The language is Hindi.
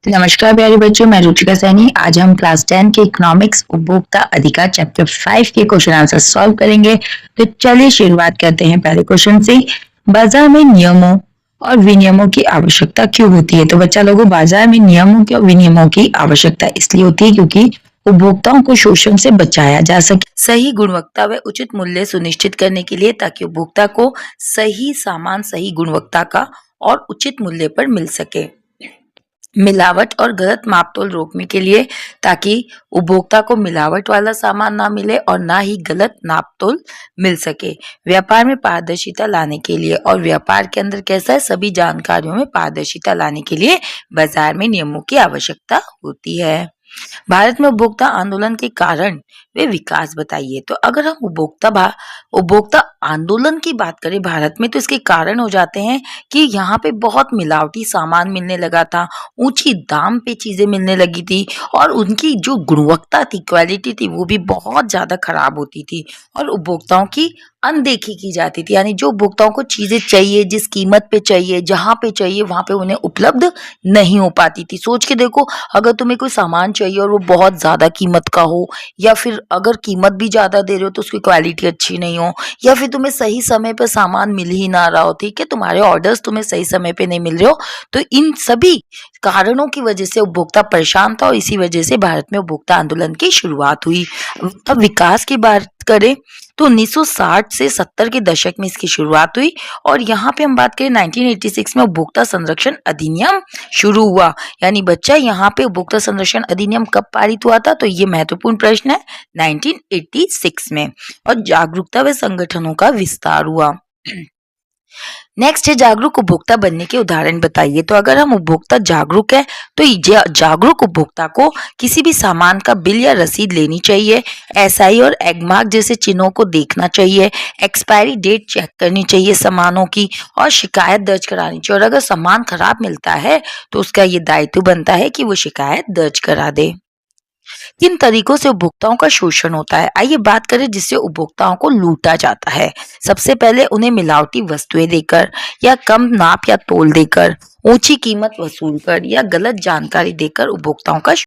तो नमस्कार प्यारे बच्चों, मैं रुचिका सैनी। आज हम क्लास 10 के इकोनॉमिक्स उपभोक्ता अधिकार चैप्टर 5 के क्वेश्चन आंसर सॉल्व करेंगे। तो चलिए शुरुआत करते हैं पहले क्वेश्चन से। बाजार में नियमों और विनियमों की आवश्यकता क्यों होती है? तो बच्चा लोगों, बाजार में नियमों की और विनियमों की आवश्यकता इसलिए होती है क्योंकि उपभोक्ताओं को शोषण से बचाया जा सके, सही गुणवत्ता व उचित मूल्य सुनिश्चित करने के लिए, ताकि उपभोक्ता को सही सामान सही गुणवत्ता का और उचित मूल्य पर मिल सके। मिलावट और गलत मापतोल रोकने के लिए, ताकि उपभोक्ता को मिलावट वाला सामान ना मिले और ना ही गलत नापतोल मिल सके। व्यापार में पारदर्शिता लाने के लिए, और व्यापार के अंदर कैसा है, सभी जानकारियों में पारदर्शिता लाने के लिए बाजार में नियमों की आवश्यकता होती है। भारत में उपभोक्ता आंदोलन के कारण वे विकास बताइए। तो अगर हम उपभोक्ता आंदोलन की बात करें भारत में, तो इसके कारण हो जाते हैं कि यहाँ पे बहुत मिलावटी सामान मिलने लगा था, ऊंची दाम पे चीजें मिलने लगी थी, और उनकी जो गुणवत्ता थी, क्वालिटी थी, वो भी बहुत ज्यादा खराब होती थी, और उपभोक्ताओं की अनदेखी की जाती थी। यानी जो उपभोक्ताओं को चीजें चाहिए, जिस कीमत पे चाहिए, जहाँ पे चाहिए, वहां पे उन्हें उपलब्ध नहीं हो पाती थी। सोच के देखो, अगर तुम्हें कोई सामान चाहिए और वो बहुत ज्यादा कीमत का हो, या फिर अगर कीमत भी ज्यादा दे रहे हो तो उसकी क्वालिटी अच्छी नहीं हो, या फिर तुम्हें सही समय पे सामान मिल ही ना रहा हो, ठीक है, तुम्हारे ऑर्डर्स तुम्हें सही समय पे नहीं मिल रहे हो, तो इन सभी कारणों की वजह से उपभोक्ता परेशान था, और इसी वजह से भारत में उपभोक्ता आंदोलन की शुरुआत हुई। अब विकास की बात करें तो 1960 से 70 के दशक में इसकी शुरुआत हुई, और यहाँ पे हम बात करें 1986 में उपभोक्ता संरक्षण अधिनियम शुरू हुआ। यानी बच्चा, यहाँ पे उपभोक्ता संरक्षण अधिनियम कब पारित हुआ था? तो ये महत्वपूर्ण प्रश्न है, 1986 में। और जागरूकता व संगठनों का विस्तार हुआ। नेक्स्ट है, जागरूक उपभोक्ता बनने के उदाहरण बताइए। तो अगर हम उपभोक्ता जागरूक है, तो जागरूक उपभोक्ता को किसी भी सामान का बिल या रसीद लेनी चाहिए, एसआई और एगमार्क जैसे चिन्हों को देखना चाहिए, एक्सपायरी डेट चेक करनी चाहिए सामानों की, और शिकायत दर्ज करानी चाहिए। और अगर सामान खराब मिलता है तो उसका ये दायित्व बनता है कि वो शिकायत दर्ज करा दे। किन तरीकों से उपभोक्ताओं का शोषण होता है? आइए बात करें जिससे उपभोक्ताओं को लूटा जाता है। सबसे पहले उन्हें मिलावटी वस्तुएं देकर, या कम नाप या तोल देकर, ऊंची कीमत वसूल कर, या गलत जानकारी देकर उपभोक्ताओं का